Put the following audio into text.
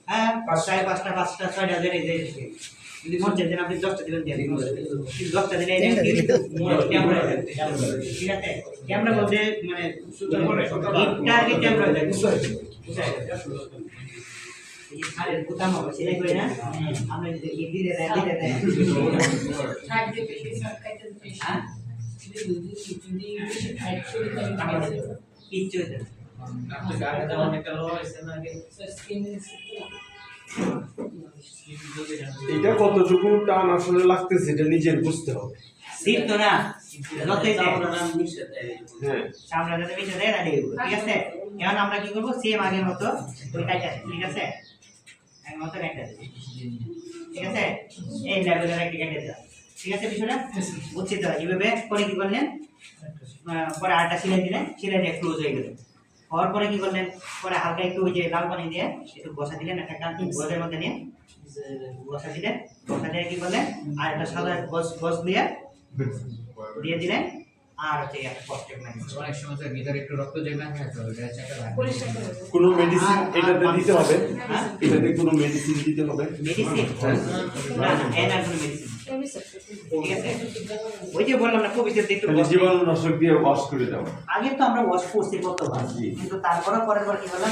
হ্যাঁ, 5টা 6টা দিনে যদি মন চাই আপনি 10টা দিবেন দিয়ে 10টা দিনে ঠিক আছে ক্যামেরা বলতে মানে টার্গেট ক্যামেরা যায় আরে বুতাম হবে সেটাই করি না আমরা যদি দিতে দেয় হ্যাঁ কিচ্ছু এটা কতটুকু টান আসলে লাগতেছে এটা নিজের বুঝতে হবে। সিট তো না যতই হ্যাঁ চামড়া যাতে মিশে দেয় না ঠিক আছে এখন আমরা কি করবো সেম আগের মতো ওই কাটা ঠিক আছে আগের মতো কাটা ঠিক আছে এই লেভেলের একটা কেটে দেওয়া ঠিক আছে বিষয়টা বুঝছি তো এইভাবে পরে কি করলেন পরে আটটা সিলাই দিলেন সিলাই দিয়ে ক্লোজ হয়ে গেল হওয়ার পরে কি করলেন পরে হালকা একটু ওই যে লাল পানি দিয়ে একটু বসা দিলেন একটা গোলের মধ্যে নিয়ে বসা দিলেন বসা দিয়ে কি করলেন আর একটা সাদা বস দিয়ে দিলেন আর হচ্ছে একটা পজিটিভ মানে অনেক সময় ভিতরে একটু রক্ত জমে থাকে ওটা হচ্ছে একটা কোনো মেডিসিন এটাতে দিতে হবে হ্যাঁ এটাতে কোনো মেডিসিন দিতে হবে মেডিসিন না এনার কোনো মেডিসিন ঠিক আছে ওই যে বললাম না পবিত্র একটু জীবাণুনাশক দিয়ে ওয়াশ করে দাও আগে তো আমরা ওয়াশ করছি কতবার কিন্তু তারপরে পরের বার কি বললাম